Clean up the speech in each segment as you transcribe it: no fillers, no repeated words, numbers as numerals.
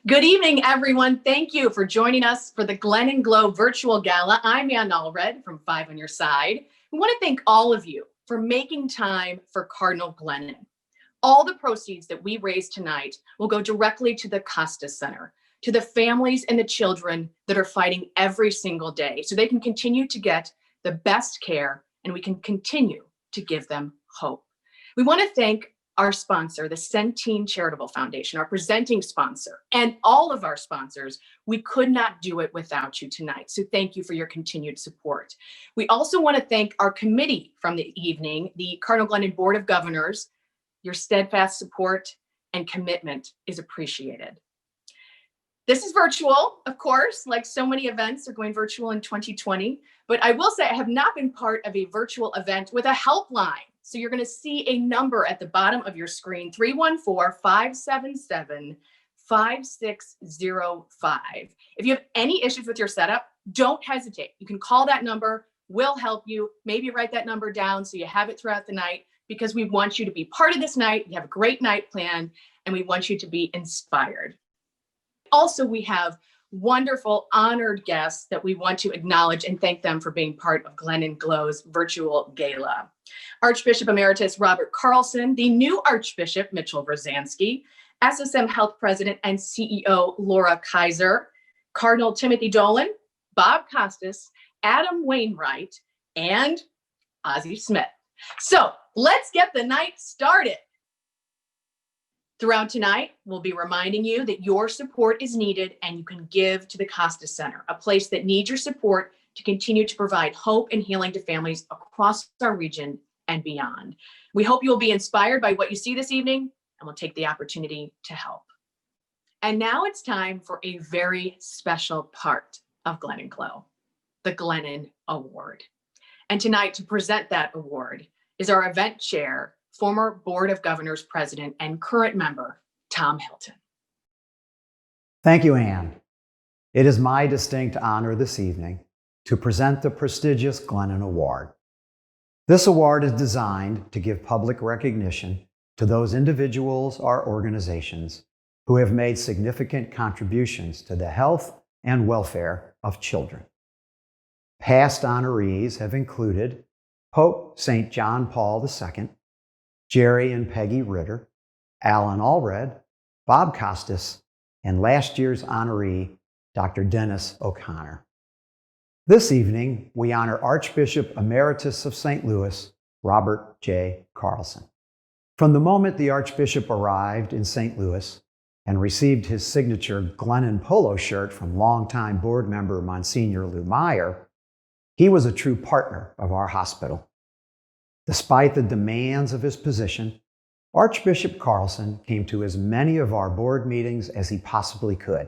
Good evening, everyone. Thank you for joining us for the Glennon Glow Virtual Gala. I'm Ann Allred from Five on Your Side. We want to thank all of you for making time for Cardinal Glennon. All the proceeds that we raise tonight will go directly to the Costas Center, to the families and the children that are fighting every single day so they can continue to get the best care and we can continue to give them hope. We want to thank our sponsor, the Centene Charitable Foundation, our presenting sponsor, and all of our sponsors. We could not do it without you tonight. So thank you for your continued support. We also want to thank our committee from the evening, the Cardinal Glennon Board of Governors. Your steadfast support and commitment is appreciated. This is virtual, of course, like so many events are going virtual in 2020, but I will say I have not been part of a virtual event with a helpline. So you're going to see a number at the bottom of your screen, 314-577-5605. If you have any issues with your setup, don't hesitate. You can call that number. We'll help you. Maybe write that number down so you have it throughout the night, because we want you to be part of this night. We have a great night planned, and we want you to be inspired. Also, we have wonderful honored guests that we want to acknowledge and thank them for being part of Glennon Glow's virtual gala. Archbishop Emeritus Robert Carlson, the new Archbishop Mitchell Rozanski, SSM Health President and CEO Laura Kaiser, Cardinal Timothy Dolan, Bob Costas, Adam Wainwright, and Ozzie Smith. So let's get the night started. Throughout tonight, we'll be reminding you that your support is needed and you can give to the Costas Center, a place that needs your support to continue to provide hope and healing to families across our region and beyond. We hope you will be inspired by what you see this evening, and we'll take the opportunity to help. And now it's time for a very special part of Glennon Glow, the Glennon Award. And tonight, to present that award is our event chair, former Board of Governors President and current member, Tom Hilton. Thank you, Ann. It is my distinct honor this evening to present the prestigious Glennon Award. This award is designed to give public recognition to those individuals or organizations who have made significant contributions to the health and welfare of children. Past honorees have included Pope St. John Paul II, Jerry and Peggy Ritter, Alan Allred, Bob Costas, and last year's honoree, Dr. Dennis O'Connor. This evening, we honor Archbishop Emeritus of St. Louis, Robert J. Carlson. From the moment the Archbishop arrived in St. Louis and received his signature Glennon polo shirt from longtime board member Monsignor Lou Meyer, he was a true partner of our hospital. Despite the demands of his position, Archbishop Carlson came to as many of our board meetings as he possibly could.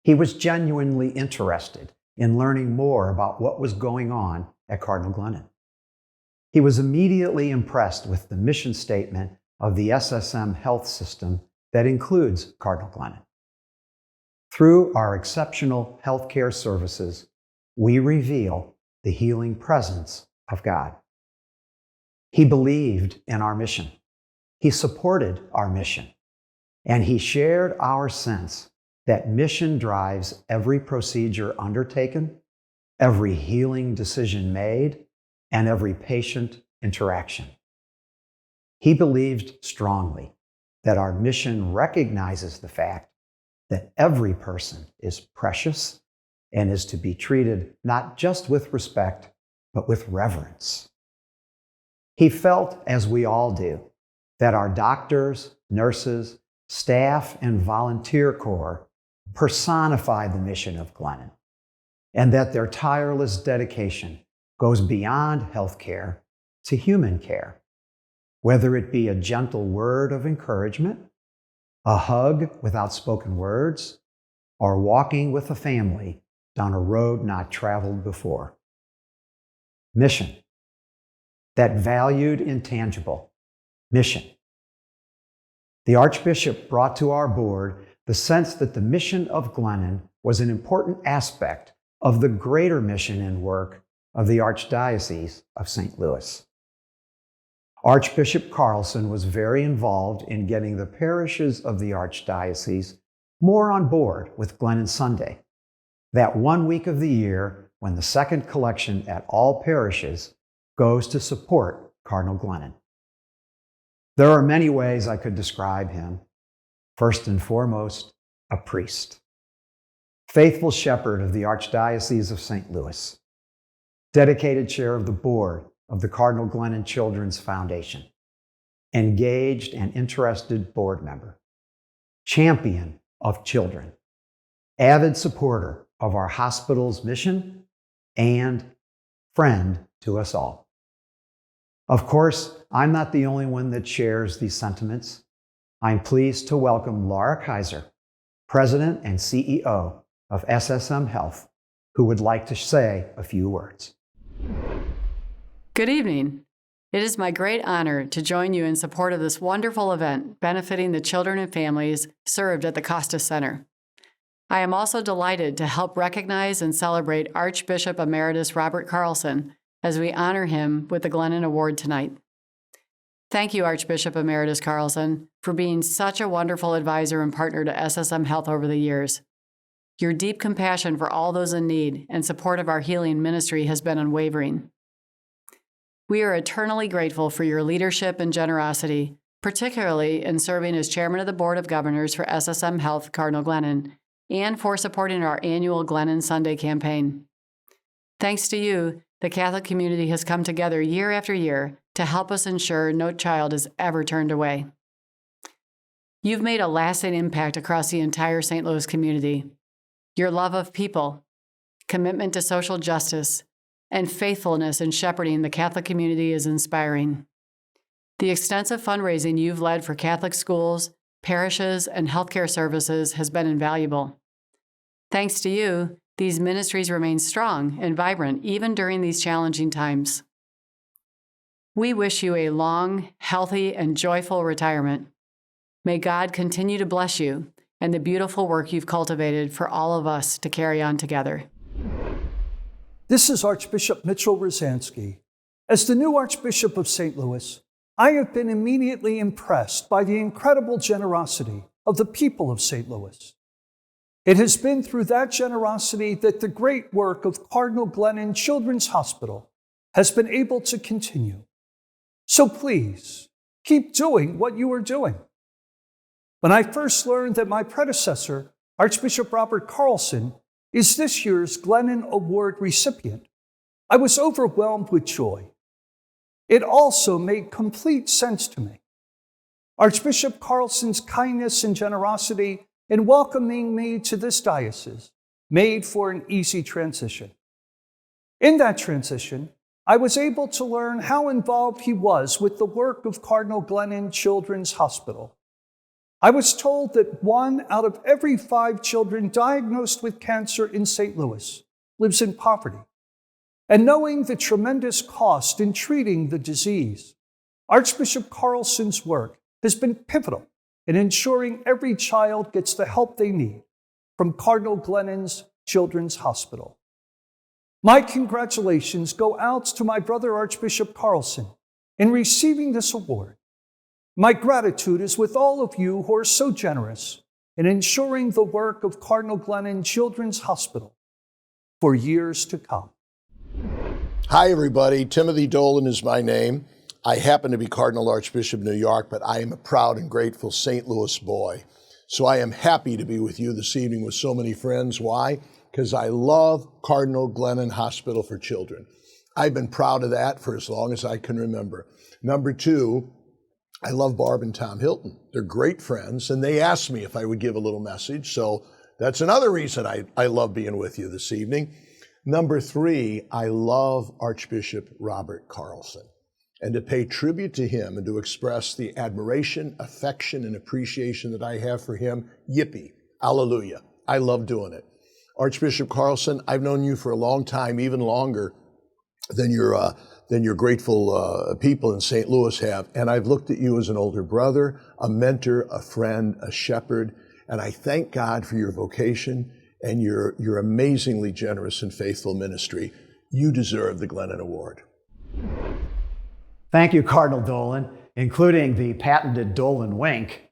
He was genuinely interested in learning more about what was going on at Cardinal Glennon. He was immediately impressed with the mission statement of the SSM health system that includes Cardinal Glennon. Through our exceptional healthcare services, we reveal the healing presence of God. He believed in our mission. He supported our mission. And he shared our sense that mission drives every procedure undertaken, every healing decision made, and every patient interaction. He believed strongly that our mission recognizes the fact that every person is precious and is to be treated not just with respect, but with reverence. He felt, as we all do, that our doctors, nurses, staff, and volunteer corps personify the mission of Glennon, and that their tireless dedication goes beyond healthcare to human care, whether it be a gentle word of encouragement, a hug with outspoken words, or walking with a family down a road not traveled before. Mission. That valued intangible mission. The Archbishop brought to our board the sense that the mission of Glennon was an important aspect of the greater mission and work of the Archdiocese of St. Louis. Archbishop Carlson was very involved in getting the parishes of the Archdiocese more on board with Glennon Sunday, that 1 week of the year when the second collection at all parishes goes to support Cardinal Glennon. There are many ways I could describe him. First and foremost, a priest, faithful shepherd of the Archdiocese of St. Louis, dedicated chair of the board of the Cardinal Glennon Children's Foundation, engaged and interested board member, champion of children, avid supporter of our hospital's mission, and friend to us all. Of course, I'm not the only one that shares these sentiments. I'm pleased to welcome Laura Kaiser, President and CEO of SSM Health, who would like to say a few words. Good evening. It is my great honor to join you in support of this wonderful event benefiting the children and families served at the Costa Center. I am also delighted to help recognize and celebrate Archbishop Emeritus Robert Carlson as we honor him with the Glennon Award tonight. Thank you, Archbishop Emeritus Carlson, for being such a wonderful advisor and partner to SSM Health over the years. Your deep compassion for all those in need and support of our healing ministry has been unwavering. We are eternally grateful for your leadership and generosity, particularly in serving as Chairman of the Board of Governors for SSM Health Cardinal Glennon, and for supporting our annual Glennon Sunday campaign. Thanks to you, the Catholic community has come together year after year to help us ensure no child is ever turned away. You've made a lasting impact across the entire St. Louis community. Your love of people, commitment to social justice, and faithfulness in shepherding the Catholic community is inspiring. The extensive fundraising you've led for Catholic schools, parishes, and healthcare services has been invaluable. Thanks to you, these ministries remain strong and vibrant even during these challenging times. We wish you a long, healthy, and joyful retirement. May God continue to bless you and the beautiful work you've cultivated for all of us to carry on together. This is Archbishop Mitchell Rozanski. As the new Archbishop of St. Louis, I have been immediately impressed by the incredible generosity of the people of St. Louis. It has been through that generosity that the great work of Cardinal Glennon Children's Hospital has been able to continue. So please, keep doing what you are doing. When I first learned that my predecessor, Archbishop Robert Carlson, is this year's Glennon Award recipient, I was overwhelmed with joy. It also made complete sense to me. Archbishop Carlson's kindness and generosity in welcoming me to this diocese made for an easy transition. In that transition, I was able to learn how involved he was with the work of Cardinal Glennon Children's Hospital. I was told that 1 out of every 5 children diagnosed with cancer in St. Louis lives in poverty. And knowing the tremendous cost in treating the disease, Archbishop Carlson's work has been pivotal in ensuring every child gets the help they need from Cardinal Glennon's Children's Hospital. My congratulations go out to my brother Archbishop Carlson in receiving this award. My gratitude is with all of you who are so generous in ensuring the work of Cardinal Glennon Children's Hospital for years to come. Hi, everybody. Timothy Dolan is my name. I happen to be Cardinal Archbishop of New York, but I am a proud and grateful St. Louis boy. So I am happy to be with you this evening with so many friends. Why? Because I love Cardinal Glennon Hospital for Children. I've been proud of that for as long as I can remember. Number 2, I love Barb and Tom Hilton. They're great friends, and they asked me if I would give a little message. So that's another reason I love being with you this evening. Number 3, I love Archbishop Robert Carlson. And to pay tribute to him and to express the admiration, affection, and appreciation that I have for him, yippee, hallelujah. I love doing it. Archbishop Carlson, I've known you for a long time, even longer than your grateful people in St. Louis have. And I've looked at you as an older brother, a mentor, a friend, a shepherd. And I thank God for your vocation and your amazingly generous and faithful ministry. You deserve the Glennon Award. Thank you, Cardinal Dolan, including the patented Dolan wink.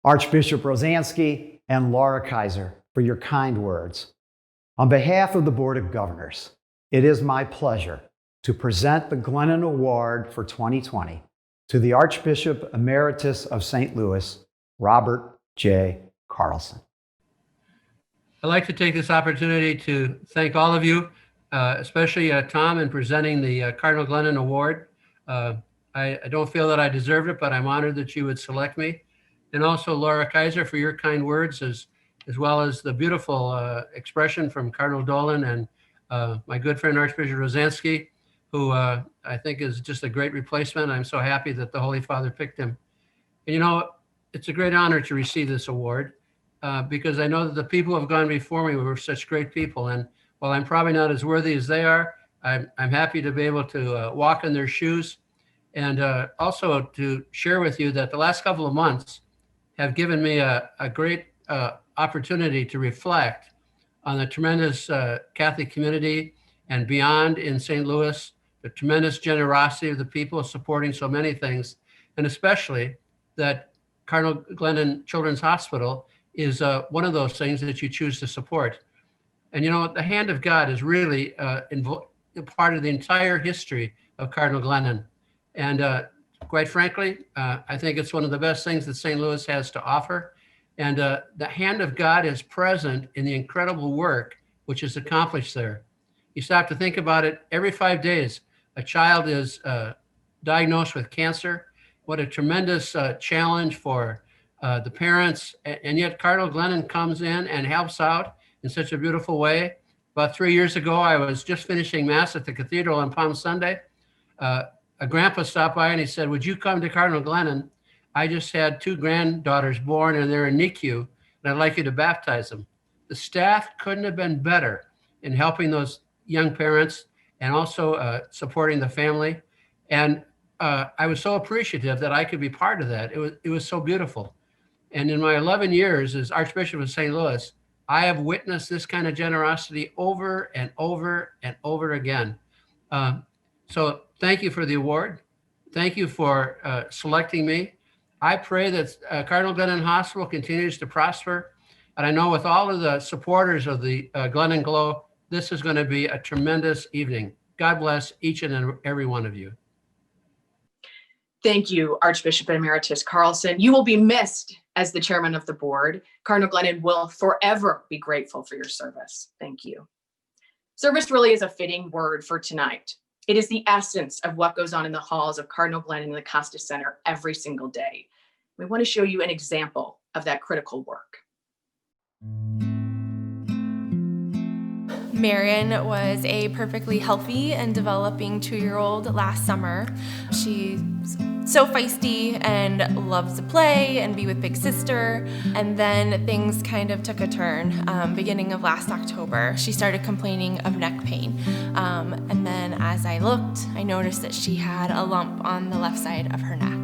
Archbishop Rozanski, and Laura Kaiser for your kind words. On behalf of the Board of Governors, it is my pleasure to present the Glennon Award for 2020 to the Archbishop Emeritus of St. Louis, Robert J. Carlson. I'd like to take this opportunity to thank all of you, especially Tom, in presenting the Cardinal Glennon Award. I don't feel that I deserved it, but I'm honored that you would select me. And also Laura Kaiser for your kind words, as well as the beautiful expression from Cardinal Dolan and my good friend Archbishop Rozanski, who I think is just a great replacement. I'm so happy that the Holy Father picked him. And you know, it's a great honor to receive this award because I know that the people who have gone before me were such great people. And while I'm probably not as worthy as they are, I'm happy to be able to walk in their shoes, and also to share with you that the last couple of months have given me a great opportunity to reflect on the tremendous Catholic community and beyond in St. Louis, the tremendous generosity of the people supporting so many things, and especially that Cardinal Glennon Children's Hospital is one of those things that you choose to support. And you know, the hand of God is really part of the entire history of Cardinal Glennon. And quite frankly, I think it's one of the best things that St. Louis has to offer. And the hand of God is present in the incredible work which is accomplished there. You stop to think about it, every 5 days, a child is diagnosed with cancer. What a tremendous challenge for the parents. And yet Cardinal Glennon comes in and helps out in such a beautiful way. About 3 years ago, I was just finishing Mass at the Cathedral on Palm Sunday. A grandpa stopped by and he said, "Would you come to Cardinal Glennon? I just had 2 granddaughters born and they're in NICU, and I'd like you to baptize them." The staff couldn't have been better in helping those young parents and also supporting the family. And I was so appreciative that I could be part of that. It was so beautiful. And in my 11 years as Archbishop of St. Louis, I have witnessed this kind of generosity over and over and over again. So thank you for the award. Thank you for selecting me. I pray that Cardinal Glennon Hospital continues to prosper. And I know with all of the supporters of the Glennon Glow, this is going to be a tremendous evening. God bless each and every one of you. Thank you, Archbishop Emeritus Carlson. You will be missed as the chairman of the board. Cardinal Glennon will forever be grateful for your service. Thank you. Service really is a fitting word for tonight. It is the essence of what goes on in the halls of Cardinal Glennon and the Costas Center every single day. We want to show you an example of that critical work. Marion was a perfectly healthy and developing 2-year-old last summer. She's so feisty and loves to play and be with Big Sister. And then things kind of took a turn. Beginning of last October, she started complaining of neck pain. And then as I looked, I noticed that she had a lump on the left side of her neck.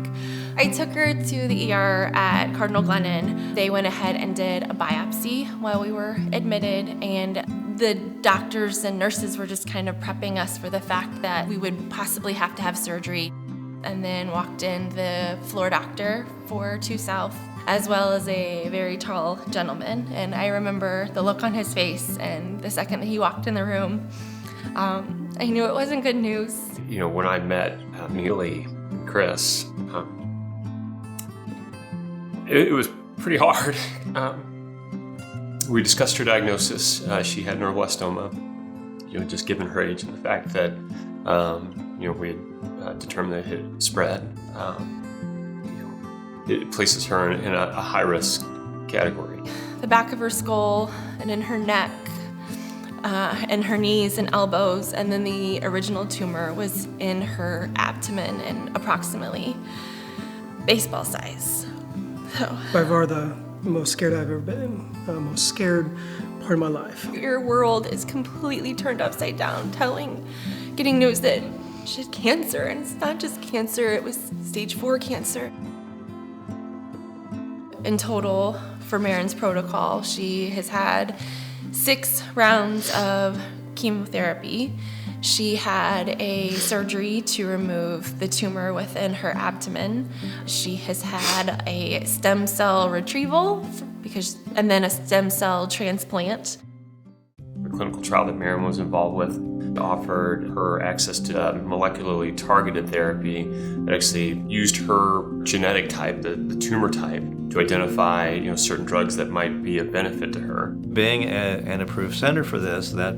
I took her to the ER at Cardinal Glennon. They went ahead and did a biopsy while we were admitted, and the doctors and nurses were just kind of prepping us for the fact that we would possibly have to have surgery. And then walked in the floor doctor for 2 South, as well as a very tall gentleman. And I remember the look on his face, and the second that he walked in the room, I knew it wasn't good news. You know, when I met Neely and Chris, it was pretty hard. We discussed her diagnosis. She had neuroblastoma, you know, just given her age and the fact that, you know, we had determined that it had spread. You know, it places her in a high-risk category. The back of her skull and in her neck, and her knees and elbows, and then the original tumor was in her abdomen and approximately baseball size. So, by far the most scared I've ever been, the most scared part of my life. Your world is completely turned upside down, getting news that she had cancer, and it's not just cancer, it was stage 4 cancer. In total, for Marion's protocol, she has had 6 rounds of chemotherapy. She had a surgery to remove the tumor within her abdomen. She has had a stem cell retrieval and then a stem cell transplant. The clinical trial that Maren was involved with offered her access to molecularly targeted therapy that actually used her genetic type, the tumor type, to identify certain drugs that might be of benefit to her. Being an approved center for this, that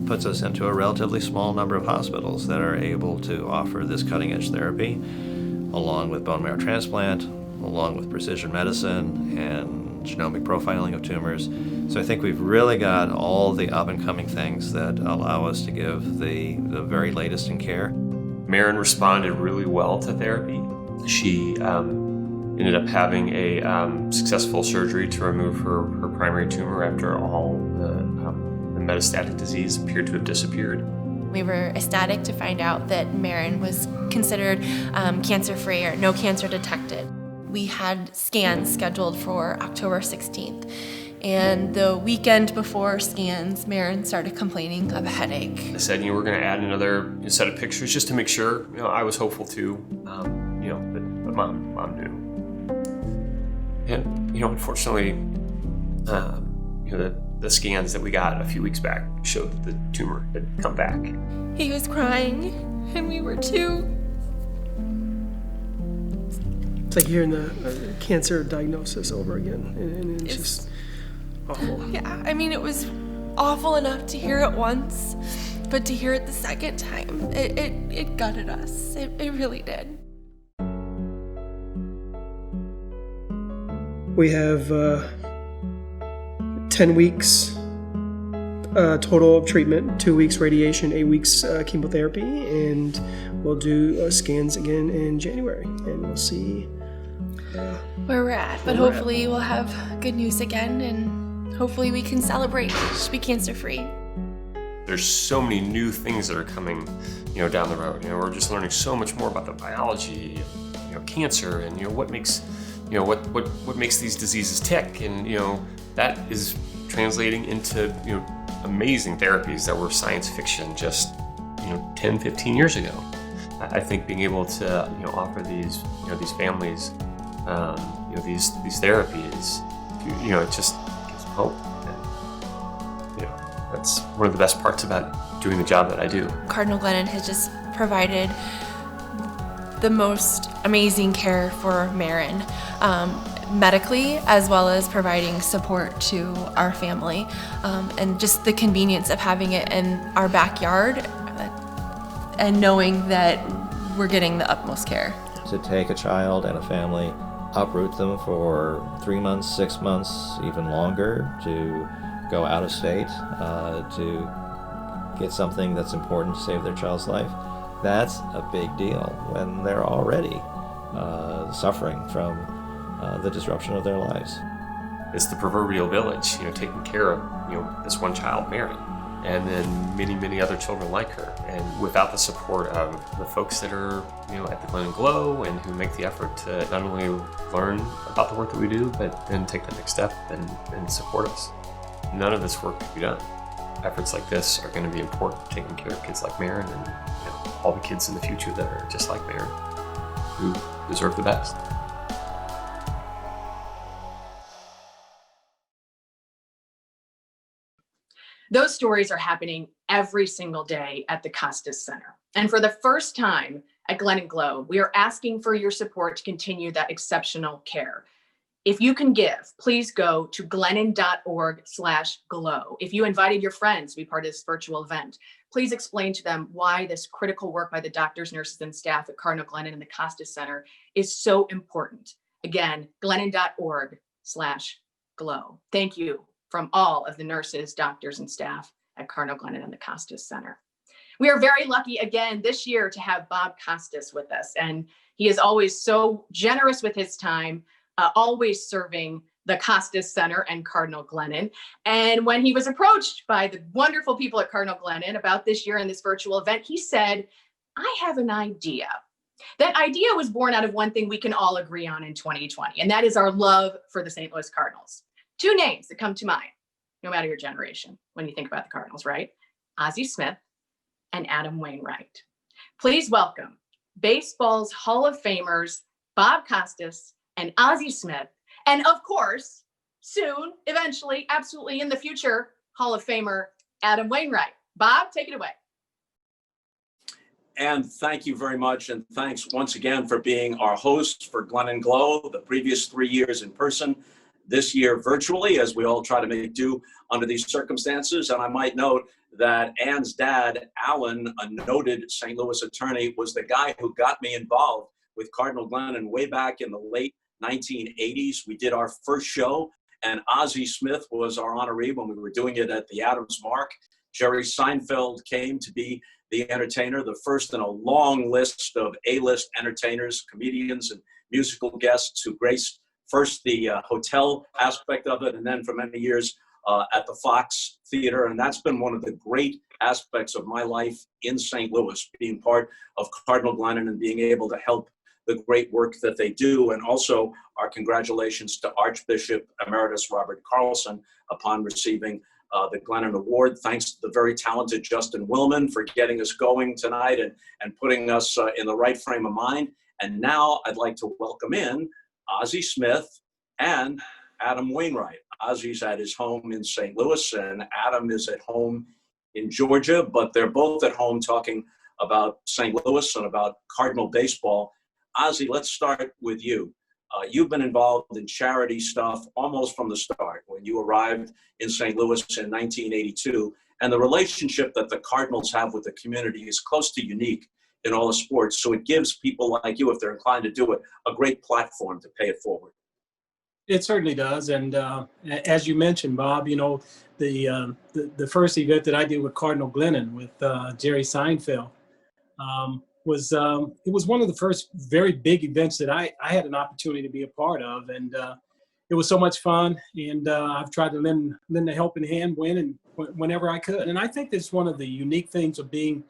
puts us into a relatively small number of hospitals that are able to offer this cutting-edge therapy, along with bone marrow transplant, along with precision medicine and genomic profiling of tumors. So I think we've really got all the up-and-coming things that allow us to give the very latest in care. Maren responded really well to therapy. She ended up having a successful surgery to remove her primary tumor after all the metastatic disease appeared to have disappeared. We were ecstatic to find out that Maren was considered cancer-free or no cancer detected. We had scans scheduled for October 16th. And the weekend before scans, Maren started complaining of a headache. I said, we're going to add another set of pictures just to make sure. I was hopeful too, but mom knew. And unfortunately, the scans that we got a few weeks back showed that the tumor had come back. He was crying, and we were too. It's like hearing the cancer diagnosis over again, and it's just awful. Yeah, it was awful enough to hear it once, but to hear it the second time, it gutted us. It really did. We have 10 weeks total of treatment, 2 weeks radiation, 8 weeks chemotherapy, and we'll do scans again in January, and we'll see where we're at. But hopefully we'll have good news again, and hopefully we can celebrate to be cancer-free. There's so many new things that are coming, down the road. We're just learning so much more about the biology of, cancer, and what makes, what makes these diseases tick, and that is translating into amazing therapies that were science fiction just 10, 15 years ago. I think being able to offer these families these therapies, it just gives them hope. And, that's one of the best parts about doing the job that I do. Cardinal Glennon has just provided the most amazing care for Maren, medically, as well as providing support to our family, and just the convenience of having it in our backyard and knowing that we're getting the utmost care. To take a child and a family, uproot them for 3 months, 6 months, even longer, to go out of state, to get something that's important to save their child's life, that's a big deal when they're already suffering from the disruption of their lives. It's the proverbial village, taking care of, this one child, Maren, and then many, many other children like her. And without the support of the folks that are, at the Glennon Glow and who make the effort to not only learn about the work that we do, but then take the next step and support us, none of this work could be done. Efforts like this are going to be important, taking care of kids like Maren and all the kids in the future that are just like Maren, who deserve the best. Those stories are happening every single day at the Costas Center. And for the first time at Glennon Glow, we are asking for your support to continue that exceptional care. If you can give, please go to glennon.org/glow. If you invited your friends to be part of this virtual event, please explain to them why this critical work by the doctors, nurses, and staff at Cardinal Glennon and the Costas Center is so important. Again, glennon.org/glow. Thank you from all of the nurses, doctors, and staff at Cardinal Glennon and the Costas Center. We are very lucky again this year to have Bob Costas with us, and he is always so generous with his time, always serving the Costas Center and Cardinal Glennon. And when he was approached by the wonderful people at Cardinal Glennon about this year and this virtual event, he said, I have an idea. That idea was born out of one thing we can all agree on in 2020, and that is our love for the St. Louis Cardinals. Two names that come to mind, no matter your generation, when you think about the Cardinals, right? Ozzie Smith and Adam Wainwright. Please welcome baseball's Hall of Famers, Bob Costas and Ozzie Smith, and of course, soon, eventually, absolutely in the future, Hall of Famer Adam Wainwright. Bob, take it away. And thank you very much. And thanks once again for being our host for Glennon Glow, the previous 3 years in person, this year virtually, as we all try to make do under these circumstances. And I might note that Ann's dad, Alan, a noted St. Louis attorney, was the guy who got me involved with Cardinal Glennon way back in the late 1980s. We did our first show, and Ozzie Smith was our honoree when we were doing it at the Adams Mark. Jerry Seinfeld came to be the entertainer, the first in a long list of A-list entertainers, comedians, and musical guests who graced first the hotel aspect of it, and then for many years at the Fox Theater. And that's been one of the great aspects of my life in St. Louis, being part of Cardinal Glennon and being able to help the great work that they do. And also our congratulations to Archbishop Emeritus Robert Carlson upon receiving the Glennon Award. Thanks to the very talented Justin Willman for getting us going tonight and putting us in the right frame of mind. And now I'd like to welcome in Ozzie Smith and Adam Wainwright. Ozzie's at his home in St. Louis and Adam is at home in Georgia, but they're both at home talking about St. Louis and about Cardinal baseball. Ozzie, let's start with you. You've been involved in charity stuff almost from the start when you arrived in St. Louis in 1982. And the relationship that the Cardinals have with the community is close to unique in all the sports. So it gives people like you, if they're inclined to do it, a great platform to pay it forward. It certainly does. And as you mentioned, Bob, you know, the first event that I did with Cardinal Glennon with Jerry Seinfeld, it was one of the first very big events that I had an opportunity to be a part of, and it was so much fun. And I've tried to lend a helping hand whenever I could. And I think that's one of the unique things of being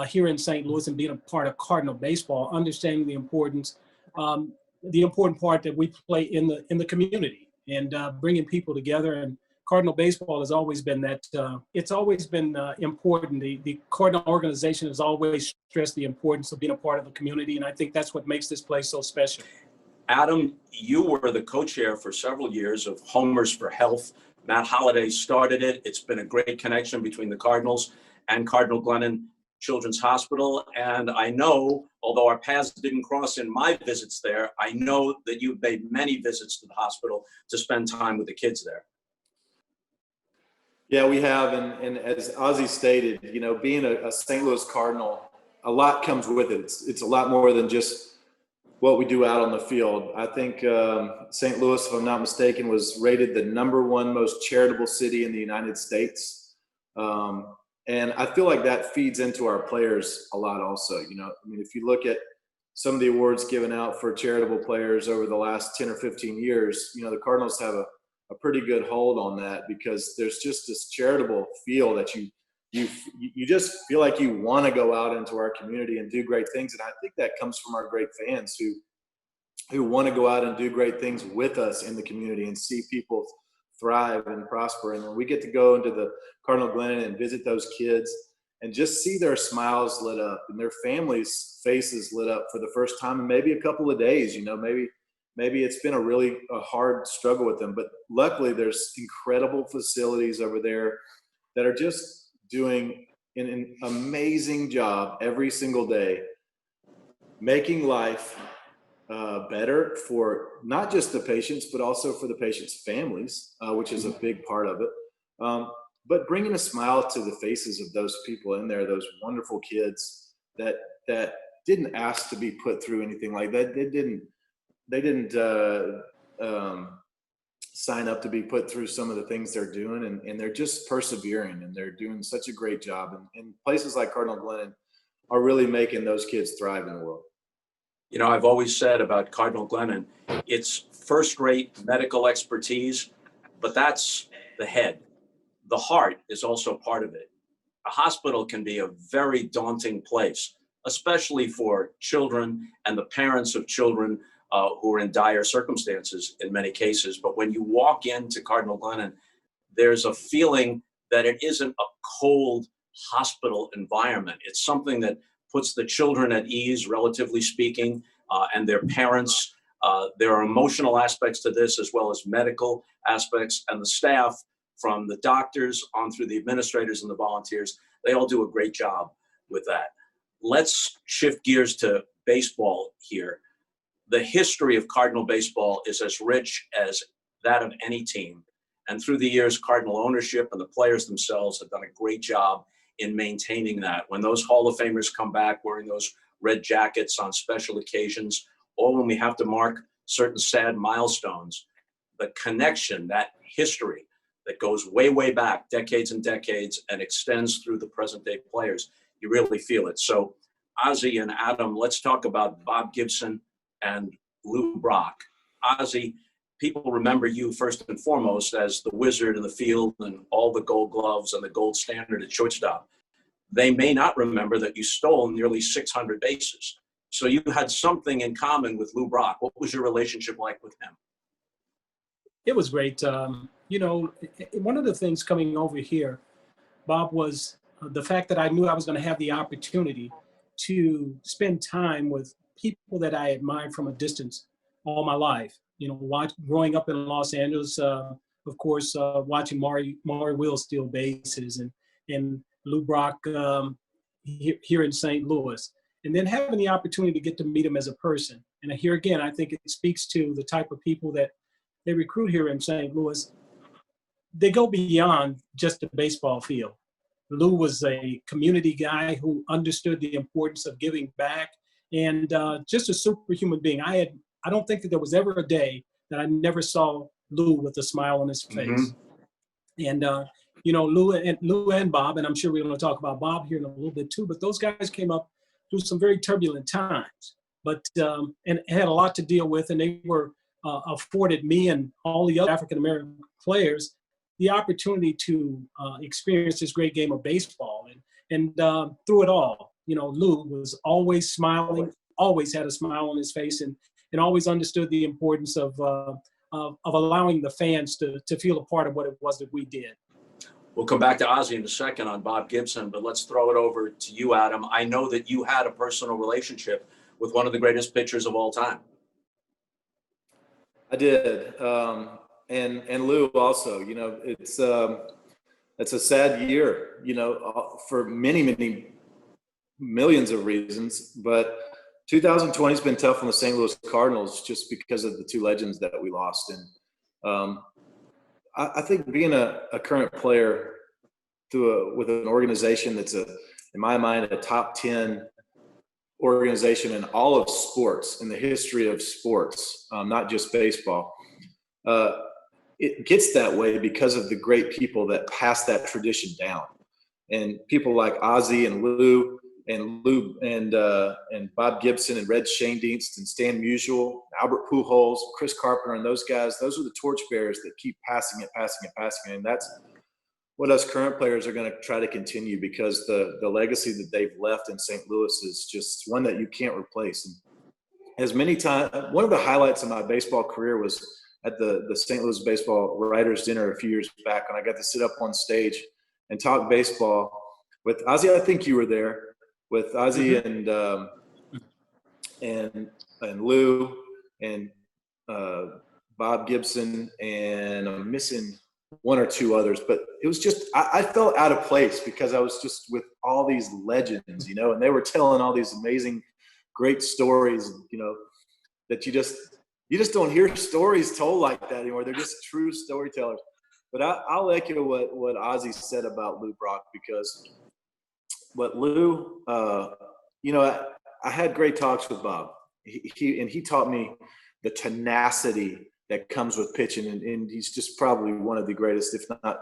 here in St. Louis and being a part of Cardinal baseball, understanding the important part that we play in the community and bringing people together. And Cardinal baseball has always been that. It's always been important. The Cardinal organization has always stressed the importance of being a part of the community, and I think that's what makes this place so special. Adam, you were the co-chair for several years of Homers for Health. Matt Holliday started it. It's been a great connection between the Cardinals and Cardinal Glennon Children's Hospital. And I know, although our paths didn't cross in my visits there, I know that you've made many visits to the hospital to spend time with the kids there. Yeah, we have, and as Ozzie stated, you know, being a St. Louis Cardinal, a lot comes with it. It's a lot more than just what we do out on the field. I think St. Louis, if I'm not mistaken, was rated the #1 most charitable city in the United States, and I feel like that feeds into our players a lot also. You know, I mean, if you look at some of the awards given out for charitable players over the last 10 or 15 years, you know, the Cardinals have a pretty good hold on that, because there's just this charitable feel that you just feel like you want to go out into our community and do great things. And I think that comes from our great fans who want to go out and do great things with us in the community and see people thrive and prosper. And when we get to go into the Cardinal Glennon and visit those kids and just see their smiles lit up and their families' faces lit up for the first time in maybe a couple of days, you know, maybe it's been a hard struggle with them, but luckily there's incredible facilities over there that are just doing an amazing job every single day, making life better for not just the patients, but also for the patients' families, which is a big part of it. But bringing a smile to the faces of those people in there, those wonderful kids that didn't ask to be put through anything like that. They didn't sign up to be put through some of the things they're doing, and they're just persevering, and they're doing such a great job. And places like Cardinal Glennon are really making those kids thrive in the world. You know, I've always said about Cardinal Glennon, it's first-rate medical expertise, but that's the head. The heart is also part of it. A hospital can be a very daunting place, especially for children and the parents of children who are in dire circumstances in many cases. But when you walk into Cardinal Glennon, there's a feeling that it isn't a cold hospital environment. It's something that puts the children at ease, relatively speaking, and their parents. There are emotional aspects to this as well as medical aspects, and the staff, from the doctors on through the administrators and the volunteers, they all do a great job with that. Let's shift gears to baseball here. The history of Cardinal baseball is as rich as that of any team. And through the years, Cardinal ownership and the players themselves have done a great job in maintaining that. When those Hall of Famers come back wearing those red jackets on special occasions, or when we have to mark certain sad milestones, the connection, that history that goes way, way back, decades and decades, and extends through the present day players, you really feel it. So Ozzie and Adam, let's talk about Bob Gibson and Lou Brock. Ozzie, people remember you first and foremost as the wizard in the field and all the gold gloves and the gold standard at shortstop. They may not remember that you stole nearly 600 bases. So you had something in common with Lou Brock. What was your relationship like with him? It was great. You know, one of the things coming over here, Bob, was the fact that I knew I was going to have the opportunity to spend time with people that I admired from a distance all my life. You know, growing up in Los Angeles, of course, watching Maury Will steal bases and Lou Brock here in St. Louis, and then having the opportunity to get to meet him as a person. And here again, I think it speaks to the type of people that they recruit here in St. Louis. They go beyond just the baseball field. Lou was a community guy who understood the importance of giving back, and just a superhuman being. I don't think that there was ever a day that I never saw Lou with a smile on his face. Mm-hmm. And you know, Lou and Bob, and I'm sure we're going to talk about Bob here in a little bit too, but those guys came up through some very turbulent times, but and had a lot to deal with, and they were afforded me and all the other African-American players the opportunity to experience this great game of baseball. And through it all, you know, Lou was always smiling, always had a smile on his face, and always understood the importance of allowing the fans to feel a part of what it was that we did. We'll come back to Ozzie in a second on Bob Gibson, but let's throw it over to you, Adam. I know that you had a personal relationship with one of the greatest pitchers of all time. I did. And Lou also, you know, it's a sad year, you know, for many millions of reasons, but 2020 has been tough on the St. Louis Cardinals just because of the two legends that we lost. And I think being a current player with an organization that's in my mind, a top 10 organization in all of sports, in the history of sports, not just baseball. It gets that way because of the great people that pass that tradition down, and people like Ozzie and Lou and Bob Gibson and Red Schoendienst and Stan Musial, Albert Pujols, Chris Carpenter, and those guys. Those are the torchbearers that keep passing it, and that's what us current players are going to try to continue, because the legacy that they've left in St. Louis is just one that you can't replace. And as many times, one of the highlights of my baseball career was at the St. Louis Baseball Writers Dinner a few years back, when I got to sit up on stage and talk baseball with Ozzie. I think you were there, with Ozzie and Lou and Bob Gibson, and I'm missing one or two others, but it was just, I felt out of place because I was just with all these legends, you know, and they were telling all these amazing, great stories, you know, that you just don't hear stories told like that anymore. They're just true storytellers. But I'll echo what Ozzie said about Lou Brock, because what Lou, you know, I had great talks with Bob. He taught me the tenacity that comes with pitching, and he's just probably one of the greatest, if not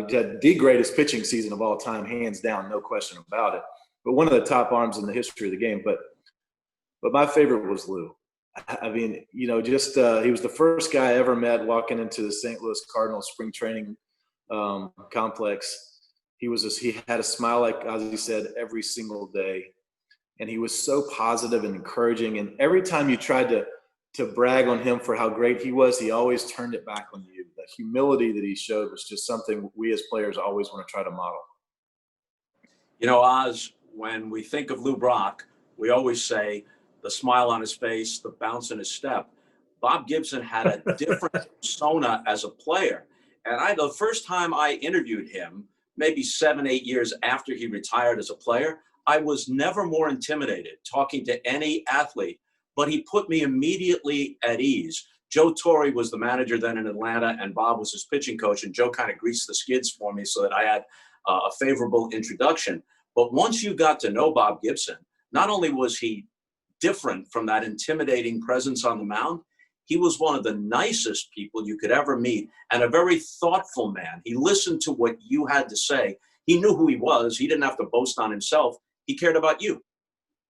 he had the greatest pitching season of all time, hands down, no question about it. But one of the top arms in the history of the game. But my favorite was Lou. I mean, you know, just he was the first guy I ever met walking into the St. Louis Cardinal spring training complex. He had a smile, like Ozzie said, every single day, and he was so positive and encouraging. And every time you tried to brag on him for how great he was, he always turned it back on you. The humility that he showed was just something we as players always want to try to model. You know, Oz, when we think of Lou Brock, we always say the smile on his face, the bounce in his step. Bob Gibson had a different persona as a player. And the first time I interviewed him, maybe 7, 8 years after he retired as a player, I was never more intimidated talking to any athlete, but he put me immediately at ease. Joe Torre was the manager then in Atlanta, and Bob was his pitching coach, and Joe kind of greased the skids for me so that I had a favorable introduction. But once you got to know Bob Gibson, not only was he different from that intimidating presence on the mound, he was one of the nicest people you could ever meet and a very thoughtful man. He listened to what you had to say. He knew who he was. He didn't have to boast on himself. He cared about you.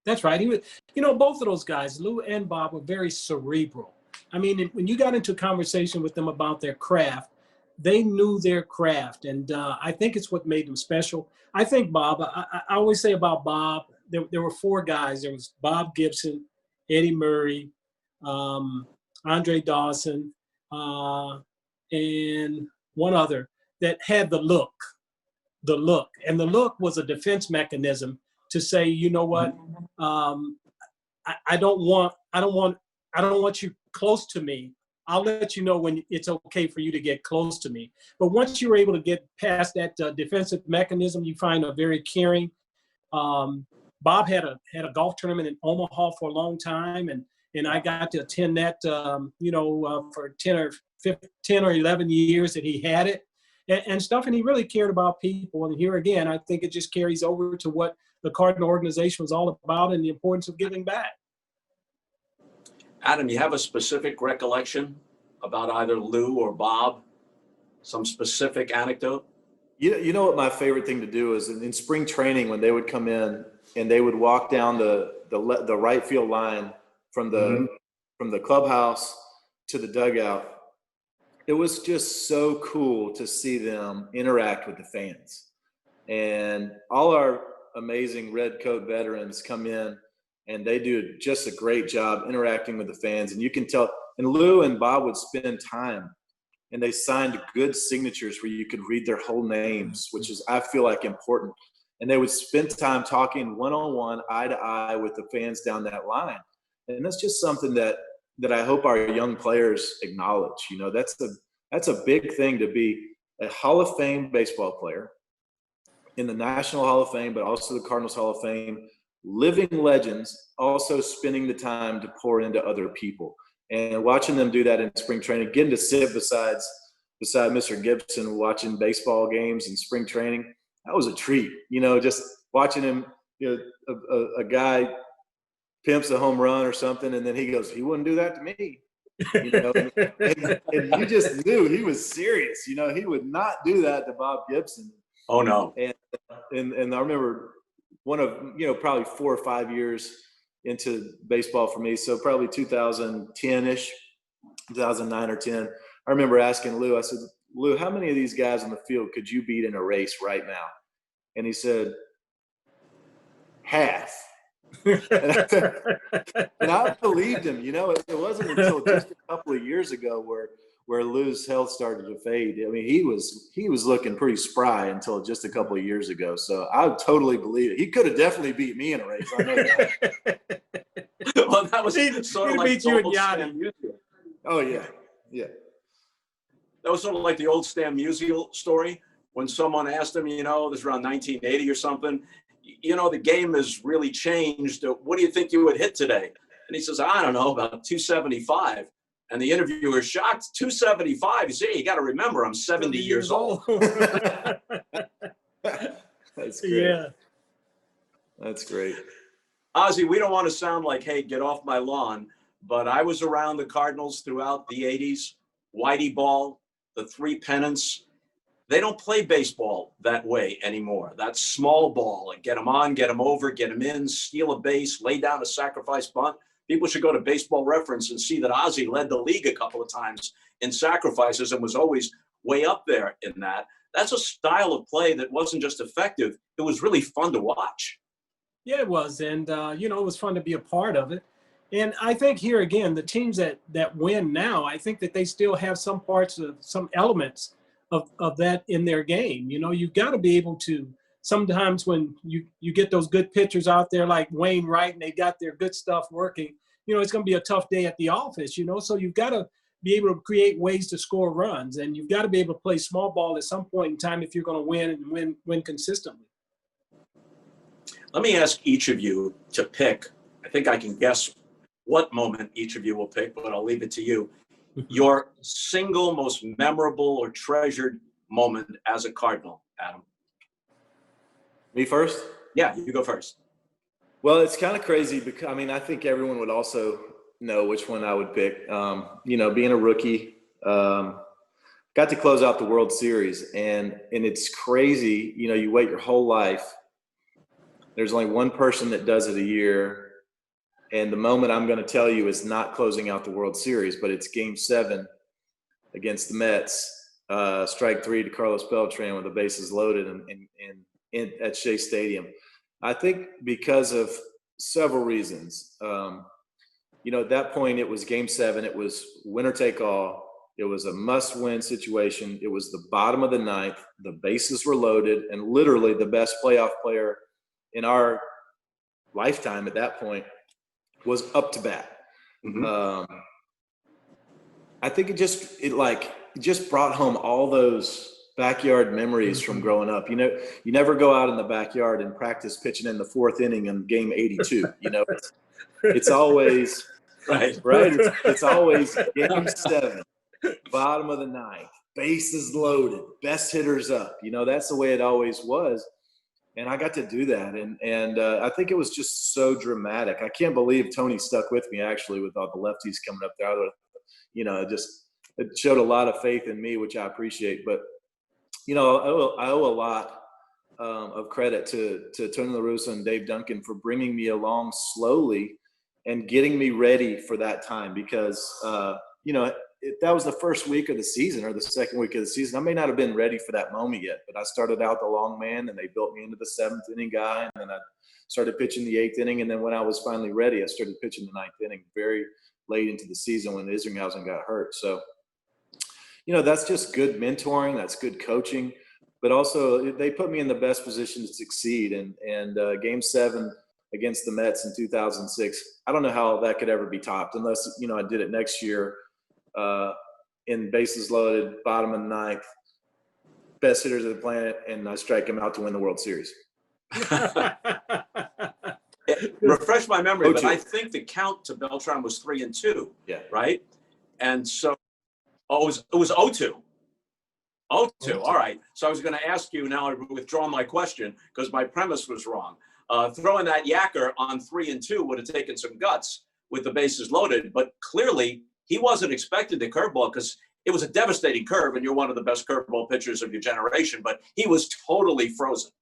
That's right. He was, both of those guys, Lou and Bob, were very cerebral. I mean, when you got into a conversation with them about their craft, they knew their craft. And I think it's what made them special. I think Bob, I always say about Bob, there were 4 guys. There was Bob Gibson, Eddie Murray, Andre Dawson, and one other that had the look. And the look was a defense mechanism to say, you know what, I don't want you close to me. I'll let you know when it's okay for you to get close to me. But once you're able to get past that defensive mechanism, you find a very caring. Bob had a golf tournament in Omaha for a long time, and I got to attend that, for 10 or 11 years that he had it and stuff. And he really cared about people. And here again, I think it just carries over to what the Cardinal organization was all about and the importance of giving back. Adam, you have a specific recollection about either Lou or Bob? Some specific anecdote? You know what my favorite thing to do is in spring training when they would come in and they would walk down the right field line from the clubhouse to the dugout. It was just so cool to see them interact with the fans. And all our amazing red coat veterans come in and they do just a great job interacting with the fans. And you can tell, and Lou and Bob would spend time and they signed good signatures where you could read their whole names, which is, I feel like, important. And they would spend time talking one-on-one, eye to eye with the fans down that line. And that's just something that I hope our young players acknowledge. That's a big thing to be a Hall of Fame baseball player in the National Hall of Fame, but also the Cardinals Hall of Fame, living legends, also spending the time to pour into other people. And watching them do that in spring training, getting to sit beside Mr. Gibson, watching baseball games in spring training, that was a treat. Just watching him, a guy pimps a home run or something, and then he goes, he wouldn't do that to me. And you just knew he was serious. He would not do that to Bob Gibson. Oh no. And I remember one of, probably 4 or 5 years into baseball for me. So probably 2010-ish, 2009 or 10. I remember asking Lou, I said, Lou, how many of these guys on the field could you beat in a race right now? And he said, half. And I believed him. It wasn't until just a couple of years ago where Lou's health started to fade. I mean, he was looking pretty spry until just a couple of years ago. So I totally believe it. He could have definitely beat me in a race. I know that. Well, that was sort of like beat you in Yachty. Oh yeah. That was sort of like the old Stan Musial story when someone asked him, this was around 1980 or something, the game has really changed. What do you think you would hit today? And he says, I don't know, about 275. And the interviewer shocked, 275. You see, you got to remember, I'm 70 years old. That's great. Yeah. That's great. Ozzie, we don't want to sound like, hey, get off my lawn, but I was around the Cardinals throughout the 80s, Whitey ball, the 3 pennants. They don't play baseball that way anymore. That's small ball. Get them on, get them over, get them in, steal a base, lay down a sacrifice bunt. People should go to Baseball Reference and see that Ozzie led the league a couple of times in sacrifices and was always way up there in that. That's a style of play that wasn't just effective. It was really fun to watch. Yeah, it was. And, it was fun to be a part of it. And I think here again, the teams that win now, I think that they still have some elements of that in their game. You've got to be able to sometimes when you get those good pitchers out there like Wainwright and they got their good stuff working, it's going to be a tough day at the office, so you've got to be able to create ways to score runs, and you've got to be able to play small ball at some point in time if you're going to win and win consistently. Let me ask each of you to pick. I think I can guess what moment each of you will pick, but I'll leave it to you. Your single most memorable or treasured moment as a Cardinal, Adam. Me first? Yeah, you go first. Well, it's kind of crazy because, I think everyone would also know which one I would pick. Being a rookie, got to close out the World Series, and it's crazy. You wait your whole life. There's only one person that does it a year, and the moment I'm going to tell you is not closing out the World Series, but it's Game 7 against the Mets, strike 3 to Carlos Beltran with the bases loaded at Shea Stadium. I think because of several reasons. At that point, it was Game 7. It was winner take all. It was a must-win situation. It was the bottom of the ninth. The bases were loaded, and literally the best playoff player in our lifetime at that point was up to bat. Mm-hmm. I think it just brought home all those backyard memories from growing up. You never go out in the backyard and practice pitching in the fourth inning in game 82. It's always right. It's always Game 7, bottom of the ninth, bases loaded, best hitters up. That's the way it always was. And I got to do that. And I think it was just so dramatic. I can't believe Tony stuck with me, actually, with all the lefties coming up there. It showed a lot of faith in me, which I appreciate. But, I owe a lot of credit to Tony La Russa and Dave Duncan for bringing me along slowly and getting me ready for that time. Because, that was the first week of the season or the second week of the season. I may not have been ready for that moment yet, but I started out the long man, and they built me into the 7th inning guy. And then I started pitching the 8th inning. And then when I was finally ready, I started pitching the 9th inning very late into the season when Isringhausen got hurt. So, that's just good mentoring. That's good coaching. But also they put me in the best position to succeed. And Game 7 against the Mets in 2006, I don't know how that could ever be topped unless, I did it next year. In bases loaded, bottom of the ninth, best hitters of the planet, and I strike him out to win the World Series. Refresh my memory, but I think the count to Beltran was 3-2. Yeah. Right? And so, it was 0-2. 0-2. All right. So I was going to ask you, now I withdraw my question because my premise was wrong. Throwing that yacker on 3-2 would have taken some guts with the bases loaded, but clearly he wasn't expecting the curveball because it was a devastating curve, and you're one of the best curveball pitchers of your generation, but he was totally frozen.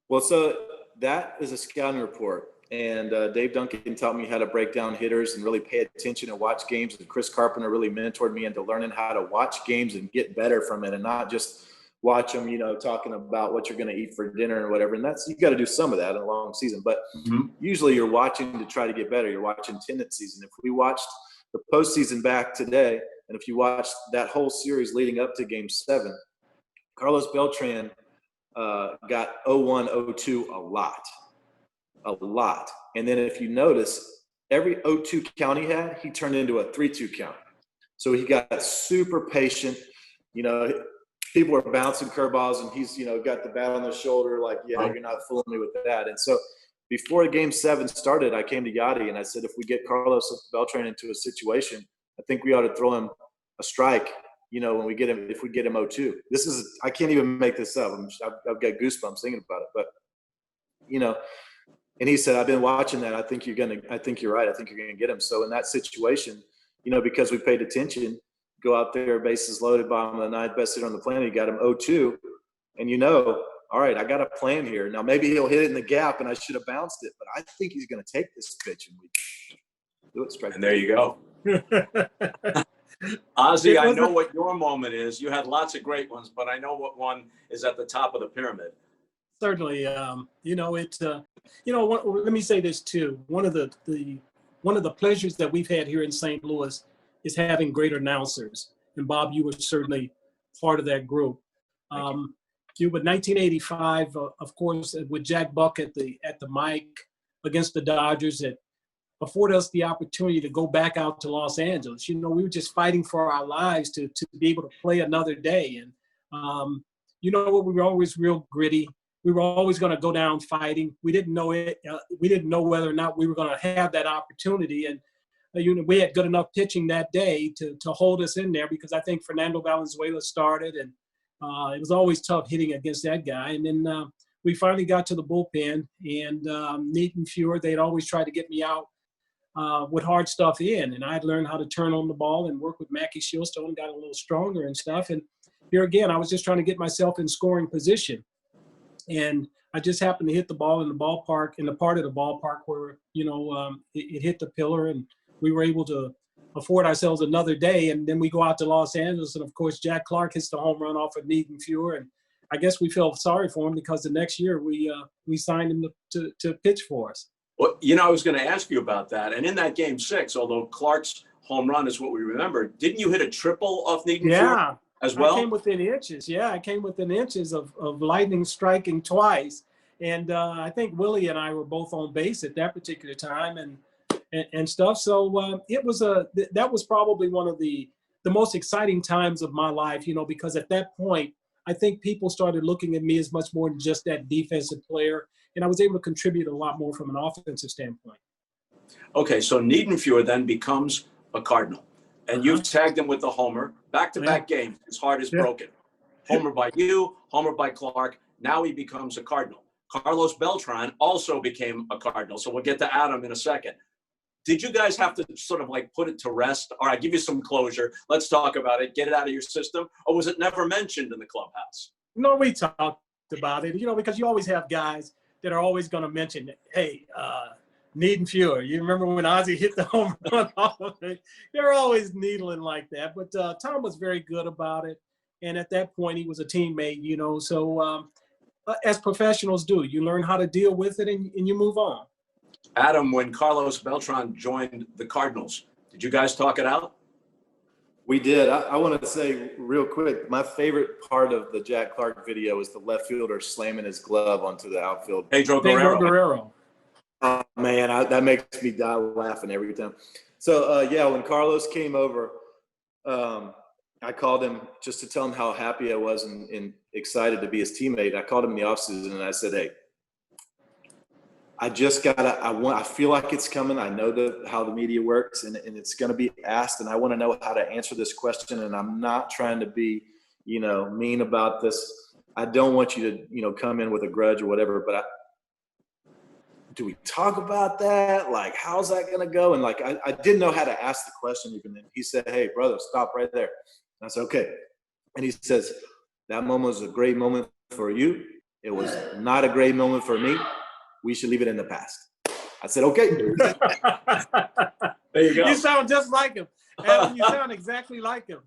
Well, so that is a scouting report, and Dave Duncan taught me how to break down hitters and really pay attention and watch games, and Chris Carpenter really mentored me into learning how to watch games and get better from it and not just watch them, talking about what you're going to eat for dinner or whatever. And you got to do some of that in a long season, but usually you're watching to try to get better. You're watching tendencies. And if we watched the postseason back today, and if you watch that whole series leading up to Game 7, Carlos Beltran got 0-1, 0-2 a lot. And then if you notice, every 0-2 count he turned into a 3-2 count. So he got super patient. People are bouncing curveballs, and he's, got the bat on the shoulder, like, you're not fooling me with that. And so before Game 7 started, I came to Yachty and I said, if we get Carlos Beltran into a situation, I think we ought to throw him a strike, when we get him, if we get him 0-2. I can't even make this up. I've got goosebumps thinking about it, but, and he said, I've been watching that. I think you're right. I think you're going to get him. So in that situation, because we paid attention, go out there, bases loaded, bottom of the ninth, best hitter on the planet, you got him 0-2, and all right, I got a plan here. Now maybe he'll hit it in the gap, and I should have bounced it, but I think he's going to take this pitch, and we do it straight. And there you go. Ozzie, I know what your moment is. You had lots of great ones, but I know what one is at the top of the pyramid. Certainly, let me say this too. One of the pleasures that we've had here in St. Louis is having great announcers, and Bob, you were certainly part of that group. But 1985, of course, with Jack Buck at the mic against the Dodgers, that afforded us the opportunity to go back out to Los Angeles. We were just fighting for our lives to be able to play another day. And we were always real gritty. We were always going to go down fighting. We didn't know it. We didn't know whether or not we were going to have that opportunity. And we had good enough pitching that day to hold us in there, because I think Fernando Valenzuela started, and it was always tough hitting against that guy. And then we finally got to the bullpen, and Neaton Fuhr, they'd always tried to get me out with hard stuff in, and I'd learned how to turn on the ball and work with Mackie Shieldstone and got a little stronger and stuff. And here again, I was just trying to get myself in scoring position, and I just happened to hit the ball in the ballpark, in the part of the ballpark where it hit the pillar, and we were able to afford ourselves another day. And then we go out to Los Angeles, and of course Jack Clark hits the home run off of Neaton Fuhr, and I guess we felt sorry for him, because the next year we signed him to pitch for us. Well, I was going to ask you about that. And in that game 6, although Clark's home run is what we remember, didn't you hit a triple off Neaton Fuhr as well? I came within inches. Yeah, I came within inches of lightning striking twice. And I think Willie and I were both on base at that particular time and stuff. So that was probably one of the most exciting times of my life, because at that point, I think people started looking at me as much more than just that defensive player. And I was able to contribute a lot more from an offensive standpoint. Okay, so Neaton Fuhr then becomes a Cardinal. And you've tagged him with the homer. Back-to-back games, his heart is broken. Homer by you, homer by Clark. Now he becomes a Cardinal. Carlos Beltran also became a Cardinal. So we'll get to Adam in a second. Did you guys have to sort of put it to rest? All right, give you some closure. Let's talk about it. Get it out of your system. Or was it never mentioned in the clubhouse? No, we talked about it, because you always have guys that are always going to mention, hey, Neaton Fuhr. You remember when Ozzie hit the home run off of it? They're always needling like that. But Tom was very good about it. And at that point, he was a teammate, So as professionals do, you learn how to deal with it and you move on. Adam, when Carlos Beltran joined the Cardinals, did you guys talk it out? We did. I want to say real quick, my favorite part of the Jack Clark video is the left fielder slamming his glove onto the outfield. Pedro Guerrero. Oh, man, that makes me die laughing every time. So, when Carlos came over, I called him just to tell him how happy I was and excited to be his teammate. I called him in the offseason and I said, hey, I feel like it's coming. I know how the media works and it's going to be asked, and I want to know how to answer this question. And I'm not trying to be, mean about this. I don't want you to, come in with a grudge or whatever, but do we talk about that? How's that going to go? And I didn't know how to ask the question even then. He said, hey, brother, stop right there. And I said, okay. And he says, that moment was a great moment for you. It was not a great moment for me. We should leave it in the past. I said, okay. There you go. You sound just like him. Adam, you sound exactly like him.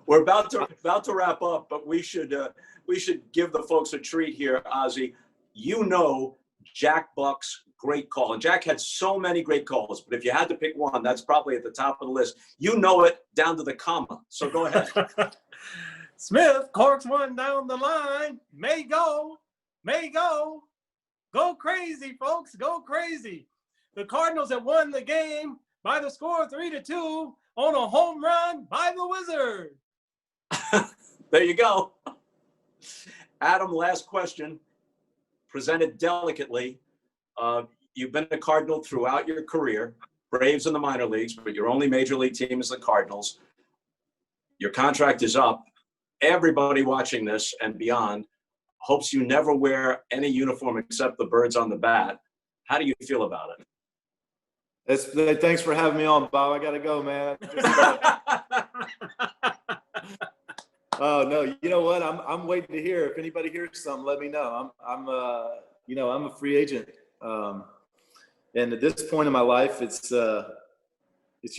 We're about to wrap up, but we should give the folks a treat here, Ozzie. Jack Buck's great call. And Jack had so many great calls, but if you had to pick one, that's probably at the top of the list. It down to the comma. So go ahead. Smith corks one down the line. May go. Go crazy, folks. Go crazy. The Cardinals have won the game by the score of 3-2 on a home run by the Wizard. There you go. Adam, last question. Presented delicately. You've been a Cardinal throughout your career, Braves in the minor leagues, but your only major league team is the Cardinals. Your contract is up. Everybody watching this and beyond hopes you never wear any uniform except the birds on the bat. How do you feel about it? Thanks for having me on, Bob. I got to go, man. Oh, no, you know what? I'm waiting to hear. If anybody hears something, let me know. I'm a free agent. And at this point in my life, it's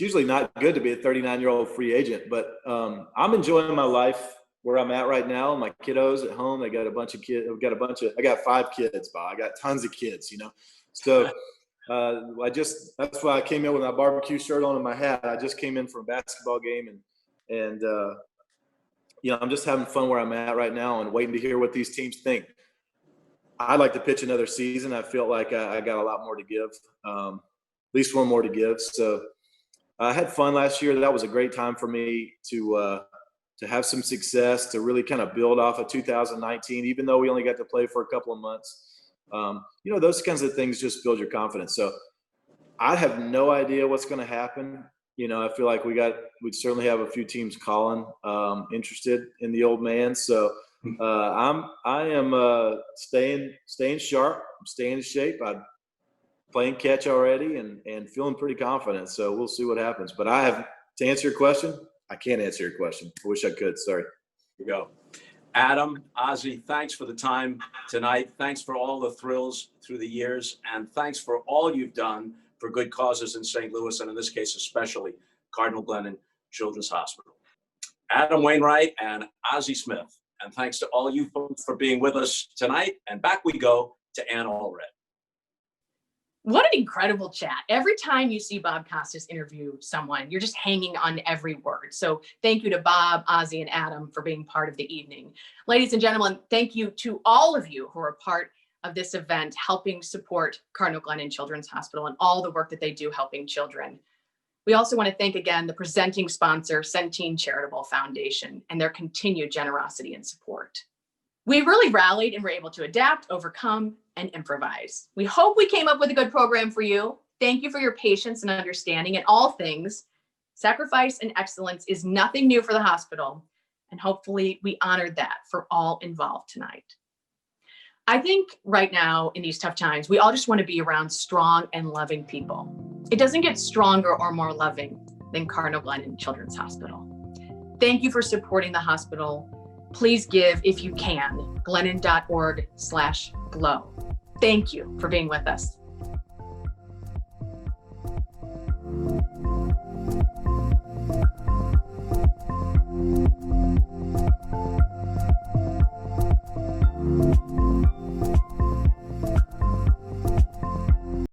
usually not good to be a 39-year-old free agent, but I'm enjoying my life where I'm at right now. My kiddos at home, I got a bunch of kids. I got 5 kids, Bob. I got tons of kids, So that's why I came in with my barbecue shirt on and my hat. I just came in from a basketball game and I'm just having fun where I'm at right now and waiting to hear what these teams think. I'd like to pitch another season. I feel like I got a lot more to give, at least one more to give. So I had fun last year. That was a great time for me to have some success, to really kind of build off of 2019, even though we only got to play for a couple of months. Those kinds of things just build your confidence. So I have no idea what's going to happen. I feel like we'd certainly have a few teams calling, interested in the old man. So I am staying sharp, I'm staying in shape. I'm playing catch already and feeling pretty confident. So we'll see what happens. But to answer your question, I can't answer your question. I wish I could. Sorry. Here you go. Adam, Ozzie, thanks for the time tonight. Thanks for all the thrills through the years. And thanks for all you've done for good causes in St. Louis, and in this case, especially Cardinal Glennon Children's Hospital. Adam Wainwright and Ozzie Smith. And thanks to all you folks for being with us tonight. And back we go to Ann Allred. What an incredible chat. Every time you see Bob Costas interview someone, you're just hanging on every word. So thank you to Bob, Ozzie, and Adam for being part of the evening. Ladies and gentlemen, thank you to all of you who are part of this event, helping support Cardinal Glennon Children's Hospital and all the work that they do helping children. We also want to thank again the presenting sponsor, Centene Charitable Foundation, and their continued generosity and support. We really rallied and were able to adapt, overcome, and improvise. We hope we came up with a good program for you. Thank you for your patience and understanding in all things. Sacrifice and excellence is nothing new for the hospital, and hopefully we honored that for all involved tonight. I think right now in these tough times, we all just want to be around strong and loving people. It doesn't get stronger or more loving than Cardinal Glennon Children's Hospital. Thank you for supporting the hospital. Please give, if you can, glennon.org/glow. Thank you for being with us.